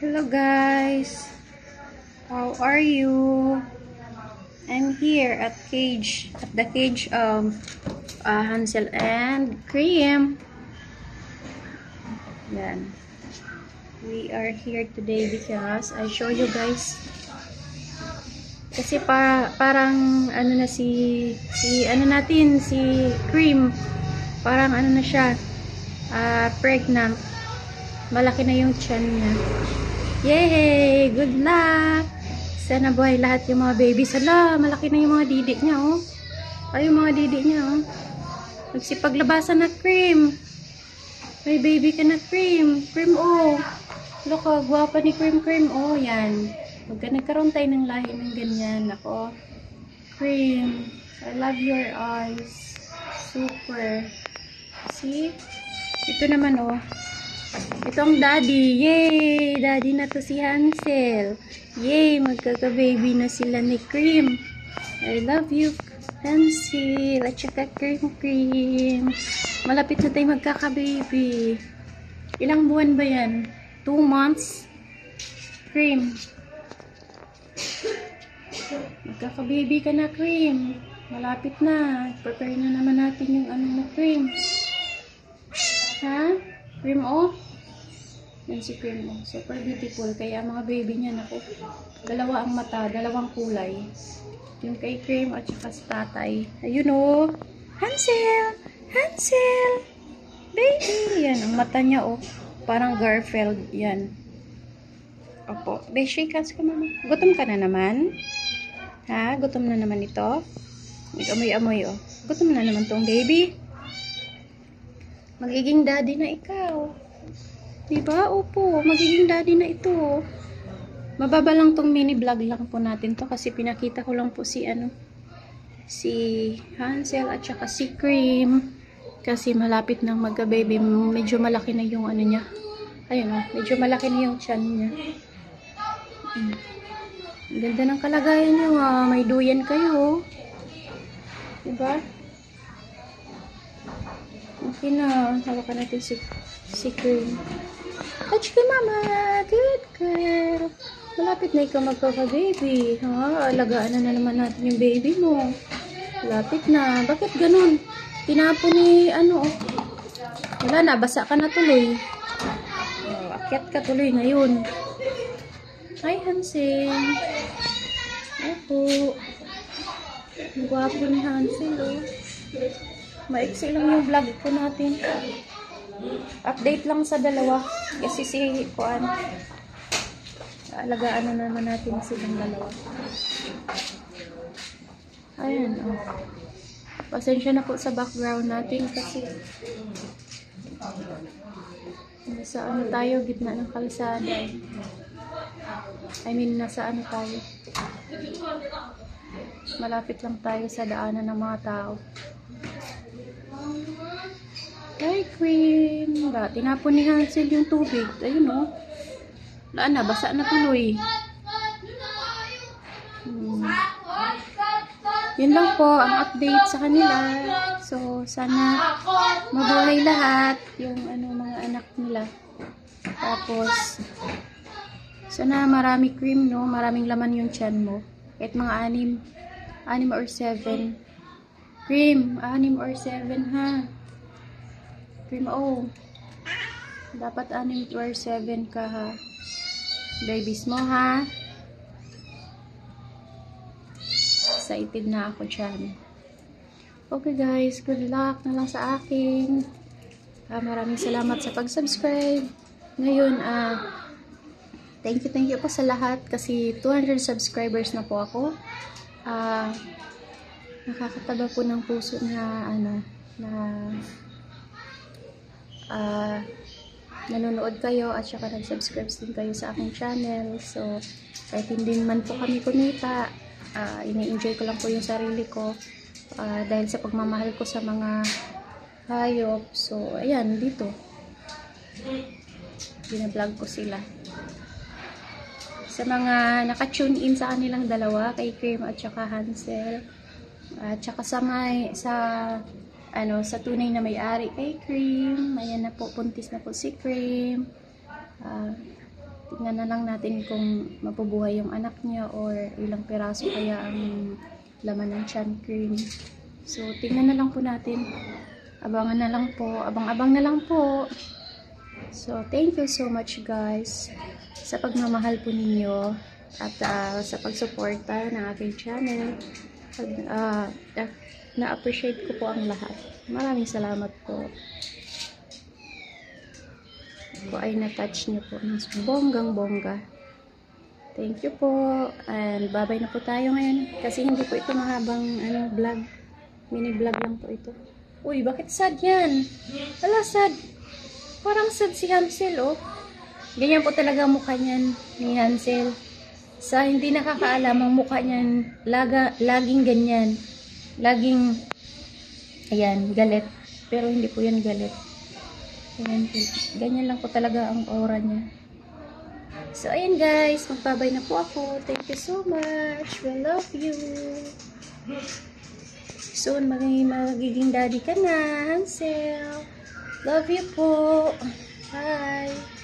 Hello guys, how are you? I'm here at the cage of Hansel and Cream. Yan. We are here today because I show you guys. Kasi parang ano na si Cream. Parang ano na siya, pregnant. Malaki na yung tiyan niya. Yay! Good luck! Sana buhay lahat yung mga babies. Hala, malaki na yung mga didi niya, oh. Ay, yung mga didi niya, oh. Nagsipaglabasan na, Cream. May baby ka na, Cream. Cream, oh. Loka, gwapa ni Cream, oh. Yan. Huwag ka nagkaroon tayo ng lahi ng ganyan. Ako. Cream. I love your eyes. Super. See? Ito naman, oh. Itong daddy. Yay! Daddy na to si Hansel. Yay! Magkaka-baby na sila ni Cream. I love you, Hansel. At saka Cream. Malapit na tayo magkaka-baby. Ilang buwan ba yan? 2 months? Cream. Magkaka-baby ka na, Cream. Malapit na. Prepare na naman natin yung ano mo, Cream. Ha? Cream, oh. Yan si Cream, oh. Super beautiful. Kaya mga baby niya, naku. Dalawa ang mata, dalawang kulay. Yung kay Cream at saka sa tatay. Ayun, oh. Hansel! Hansel! Baby! Yan, ang mata niya, oh. Parang Garfield. Yan. Opo. Be, shake hands ka, mama. Gutom ka na naman? Ha? Gutom na naman ito? Nag-amoy-amoy, oh. Gutom na naman tong baby. Magiging daddy na ikaw. Diba? Opo. Magiging daddy na ito. Mababa lang tong mini vlog lang po natin to kasi pinakita ko lang po si Hansel at saka si Cream. Kasi malapit nang magka-baby. Medyo malaki na yung ano niya. Ayun o. Medyo malaki na yung tiyan niya. Ang ganda ng kalagayan niyo. May duyan kayo. Diba? Okay na. Hawakan natin si Cream. Touch ka, mama. Good girl. Malapit na ikaw magkaka-baby. Ha? Alagaan na naman natin yung baby mo. Malapit na. Bakit ganun? Tinapon ni ano, oh. Wala na. Basa ka na tuloy. Oh, akyat ka tuloy ngayon. Hi, Hansel. Opo. Ang gwapo ni Hansel, oh. Maiksi lang yung vlog ko natin. Update lang sa dalawa. Kasi si Kuan. Alagaan na naman natin silang dalawa. Ayan, oh. Pasensya na po sa background natin kasi nasa ano tayo, gitna ng kalsada. I mean, nasa ano tayo. Malapit lang tayo sa daanan ng mga tao. Hi, Cream. Tinapon ni Hansel yung tubig. Ayun, oh. Wala na, basa na tuloy. Yun lang po ang update sa kanila. So, sana mabuhay lahat yung mga anak nila. Tapos, sana marami Cream, no? Maraming laman yung tiyan mo. Kahit mga 6 or 7. Cream, 6 or 7, ha? Cream, oh. Dapat 6 or 7 ka, ha? Babies mo, ha? Excited na ako dyan. Okay, guys. Good luck na lang sa akin. Maraming salamat sa pag-subscribe. Ngayon, thank you po sa lahat kasi 200 subscribers na po ako. Nakakataba po ng puso na nanonood kayo at saka nag-subscribe din kayo sa aking channel. So, kahit hindi man po kami kumita, ini-enjoy ko lang po yung sarili ko dahil sa pagmamahal ko sa mga hayop. So, ayan, dito. Binablog ko sila. Sa mga naka-tune in sa kanilang dalawa, kay Cream at saka Hansel. At saka sa tunay na may-ari kay Cream. Ayan na po, puntis na po si Cream. tingnan na lang natin kung mapubuhay yung anak niya or ilang piraso kaya ang laman ng tiyan cream. So, tingnan na lang po natin. Abangan na lang po. Abang-abang na lang po. So, thank you so much guys sa pagmamahal po ninyo at sa pagsuporta ng aking channel. Na-appreciate ko po ang lahat. Maraming salamat po. Po ay na-touch niyo po ng bonggang-bongga. Thank you po. And bye-bye na po tayo ngayon. Kasi hindi po ito mahabang vlog. Mini vlog lang po ito. Uy, bakit sad yan? Wala sad. Parang sad si Hansel, oh. Ganyan po talaga mukha niyan ni Hansel. Sa hindi nakakaalam, ang mukha niyan laging ganyan. Laging, ayan, galit. Pero hindi po yan galit. Ayan, ganyan lang po talaga ang aura niya. So, ayan guys, magbabay na po ako. Thank you so much. We love you. Soon, magiging daddy ka na, Hansel. Love you po. Bye.